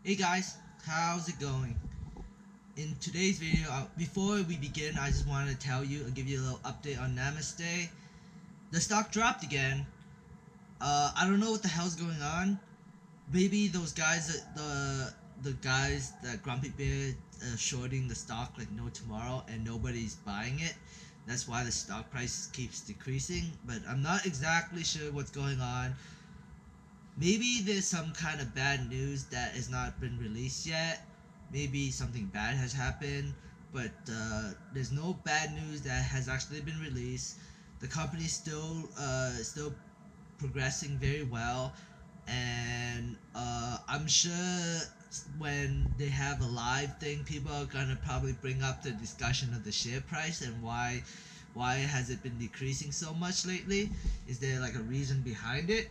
Hey guys, how's it going? In today's video, before we begin, I just wanted to tell you, I'll give you a little update on Namaste. The stock dropped again. I don't know what the hell's going on. Maybe those guys, the guys that Grumpy Bear shorting the stock like no tomorrow, and nobody's buying it. That's why the stock price keeps decreasing. But I'm not exactly sure what's going on. Maybe there's some kind of bad news that has not been released yet. Maybe something bad has happened, but there's no bad news that has actually been released. The company's still progressing very well, and I'm sure when they have a live thing, people are gonna probably bring up the discussion of the share price and why has it been decreasing so much lately? Is there like a reason behind it?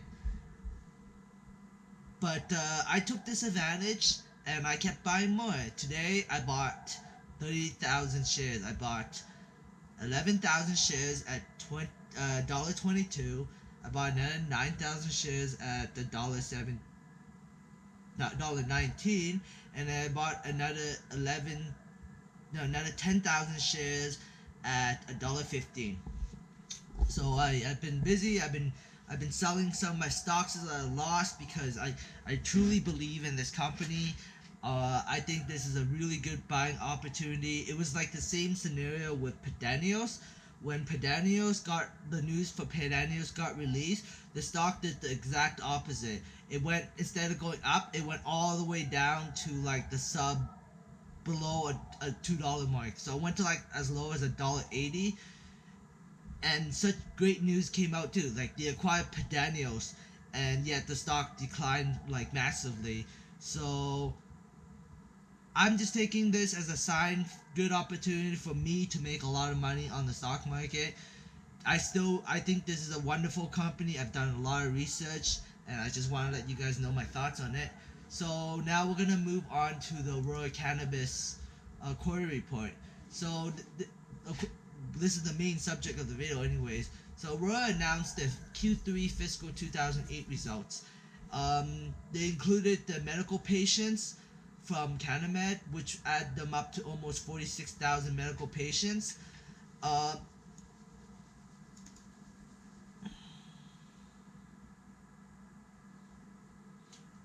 But I took this advantage and I kept buying more. Today I bought 30,000 shares. I bought 11,000 shares at $1.22. I bought another 9,000 shares at the $1.19, and then I bought another 10,000 shares at $1.15. So I've been busy. I've been selling some of my stocks that I lost because I truly believe in this company. I think this is a really good buying opportunity. It was like the same scenario with Pedanios. When Pedanios got the news for Pedanios got released, the stock did the exact opposite. It went, instead of going up, it went all the way down to like the sub below a $2 mark. So it went to like as low as $1.80, and such great news came out too. Like they acquired Pedanios, and yet the stock declined like massively. So I'm just taking this as a sign, good opportunity for me to make a lot of money on the stock market. I think this is a wonderful company. I've done a lot of research, and I just want to let you guys know my thoughts on it. So now we're gonna move on to the Aurora Cannabis quarter report. So this is the main subject of the video, anyways. So Aurora announced their Q3 fiscal 2008 results. They included the medical patients from Canamed, which add them up to almost 46,000 medical patients. Uh,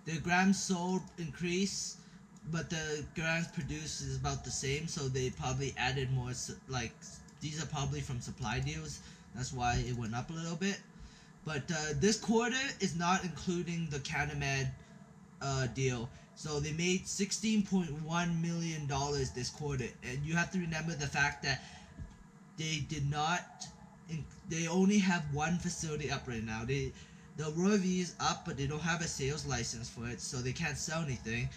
the grams sold increase, but the grams produced is about the same. So they probably added more. Like these are probably from supply deals. That's why it went up a little bit. But this quarter is not including the Canamed deal. So they made $16.1 million this quarter, and you have to remember the fact that they did not. They only have one facility up right now. The Aurora V is up, but they don't have a sales license for it, so they can't sell anything.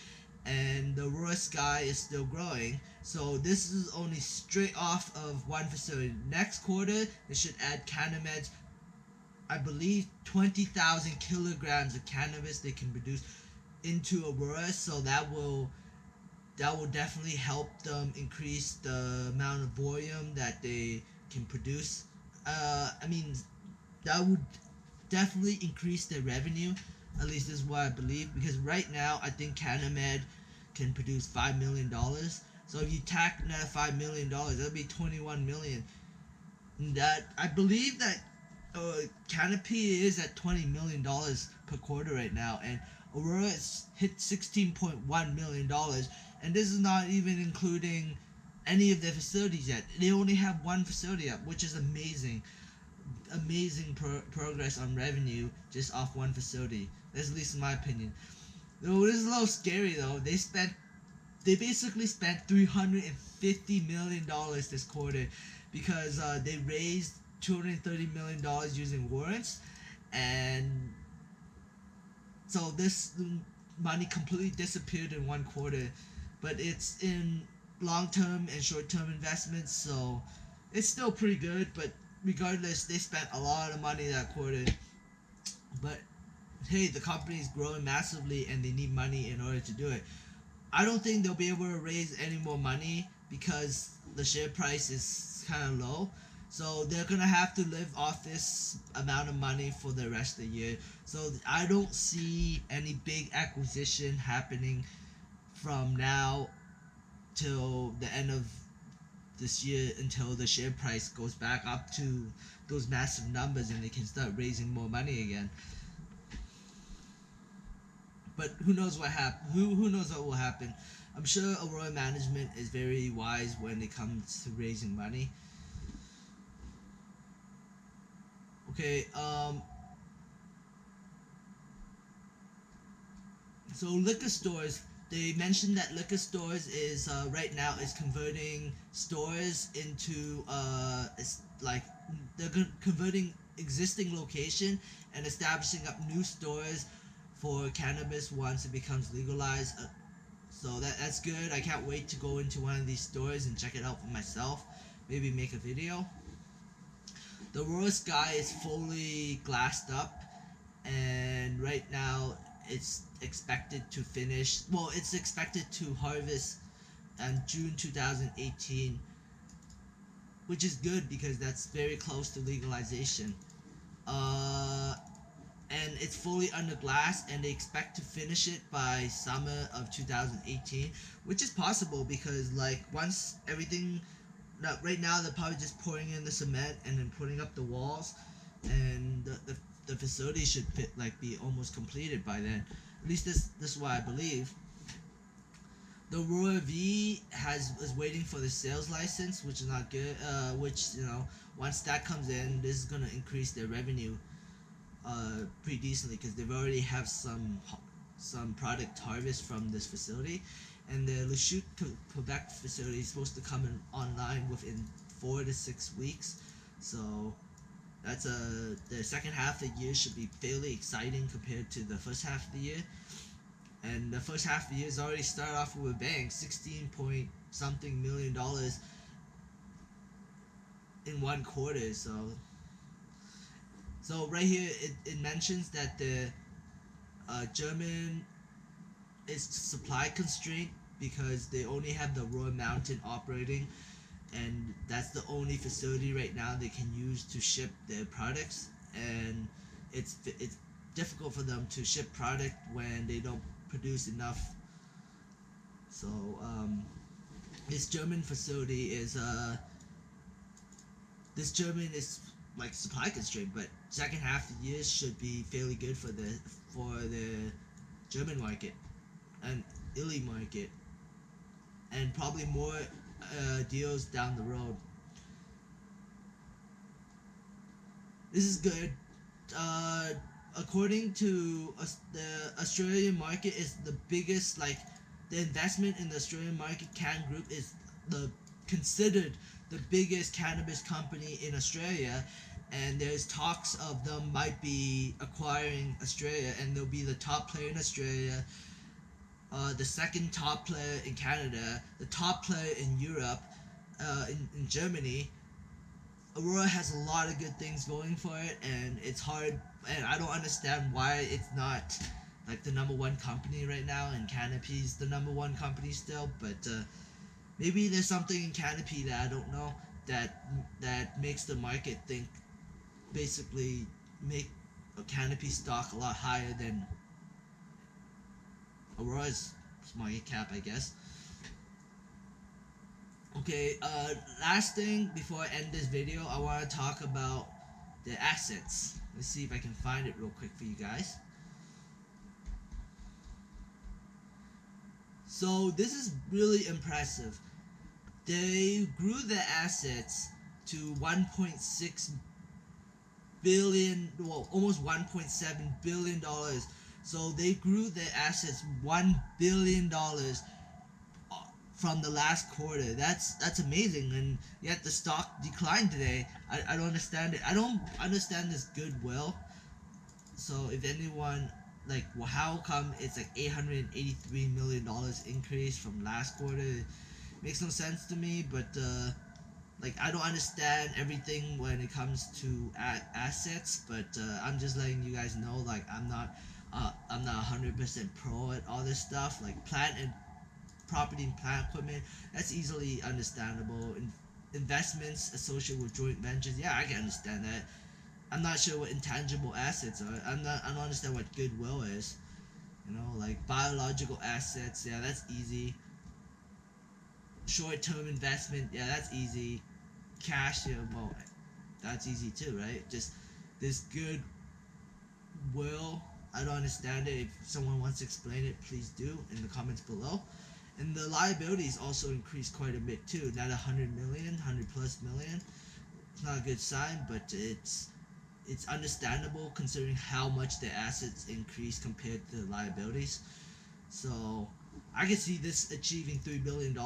And the Aurora Sky is still growing. So this is only straight off of one facility. Next quarter, they should add Canamed's, I believe, 20,000 kilograms of cannabis they can produce into Aurora. So that will definitely help them increase the amount of volume that they can produce. I mean, that would definitely increase their revenue. At least this is what I believe. Because right now, I think Canamed can produce $5 million. So if you tack another $5 million, that'll be 21 million. And that I believe that Canopy is at $20 million per quarter right now, and Aurora has hit $16.1 million, and this is not even including any of their facilities yet. They only have one facility up, which is amazing. Amazing progress on revenue just off one facility. That's at least in my opinion. Though it is a little scary though. They basically spent $350 million this quarter because they raised $230 million using warrants, and so this money completely disappeared in one quarter. But it's in long-term and short-term investments, so it's still pretty good. But regardless, they spent a lot of money that quarter. But hey, the company is growing massively, and they need money in order to do it. I don't think they'll be able to raise any more money because the share price is kind of low. So they're gonna have to live off this amount of money for the rest of the year. So I don't see any big acquisition happening from now till the end of this year, until the share price goes back up to those massive numbers and they can start raising more money again. But who knows what who knows what will happen. I'm sure Aurora management is very wise when it comes to raising money. Okay, so liquor stores, they mentioned that liquor stores is right now is converting stores into like they're converting existing location and establishing up new stores for cannabis once it becomes legalized. So that's good. I can't wait to go into one of these stores and check it out for myself. Maybe make a video. The Aurora sky is fully glassed up, and right now it's expected to finish. Well, it's expected to harvest in June 2018, which is good because that's very close to legalization. And it's fully under glass, and they expect to finish it by summer of 2018, which is possible because like once everything. Now, right now they're probably just pouring in the cement and then putting up the walls, and the facility should be almost completed by then. At least this is what I believe. The Aurora V is waiting for the sales license, which is not good. Which once that comes in, this is gonna increase their revenue pretty decently because they've already have some product harvest from this facility. And the Lachute, Quebec facility is supposed to come in online within 4 to 6 weeks. So that's the second half of the year should be fairly exciting compared to the first half of the year. And the first half of the year has already started off with a bang, $16-point-something million in one quarter. So right here it mentions that the German is supply constraint because they only have the Aurora Mountain operating, and that's the only facility right now they can use to ship their products, and it's difficult for them to ship product when they don't produce enough. So this German facility is like supply constraint, but second half of the year should be fairly good for the German market and Italy market, and probably more deals down the road. This is good. According to the Australian market is the biggest, like the investment in the Australian market, Can Group is considered the biggest cannabis company in Australia, and there's talks of them might be acquiring Australia, and they'll be the top player in Australia, the second top player in Canada, the top player in Europe, in Germany. Aurora has a lot of good things going for it, and it's hard, and I don't understand why it's not like the number one company right now, and Canopy's the number one company still, but maybe there's something in Canopy that I don't know that makes the market think, basically make a Canopy stock a lot higher than Aurora's market cap, I guess. Okay, last thing before I end this video, I want to talk about the assets. Let's see if I can find it real quick for you guys. So this is really impressive. They grew the assets to 1.6 billion, well, almost 1.7 billion dollars. So they grew their assets $1 billion from the last quarter. That's amazing, and yet the stock declined today. I don't understand it. I don't understand this goodwill. So if anyone, like, well, how come it's like $883 million increase from last quarter? It makes no sense to me, but like, I don't understand everything when it comes to assets, but I'm just letting you guys know, like, I'm not 100% pro at all this stuff, like plant and property and plant equipment. That's easily understandable. Investments associated with joint ventures, yeah, I can understand that. I'm not sure what intangible assets are. I don't understand what goodwill is. You know, like biological assets, yeah, that's easy. Short-term investment, yeah, that's easy. Cash, yeah, well, that's easy too, right? Just this good will. I don't understand it. If someone wants to explain it, please do in the comments below. And the liabilities also increased quite a bit too. Not 100 million, 100 plus million. It's not a good sign, but it's understandable considering how much the assets increase compared to the liabilities. So I can see this achieving $3 billion.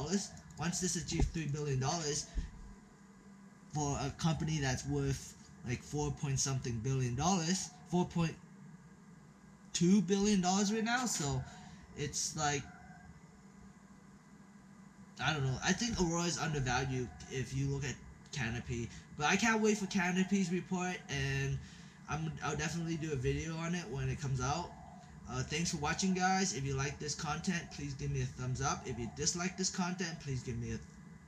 Once this achieves $3 billion for a company that's worth like 4 point something $4.2 billion right now. So it's like, I don't know. I think Aurora is undervalued if you look at Canopy, but I can't wait for Canopy's report, and I'll definitely do a video on it when it comes out. Thanks for watching, guys. If you like this content, please give me a thumbs up. If you dislike this content, please give me a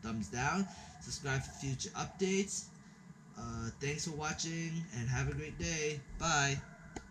thumbs down. Subscribe for future updates. Thanks for watching, and have a great day. Bye.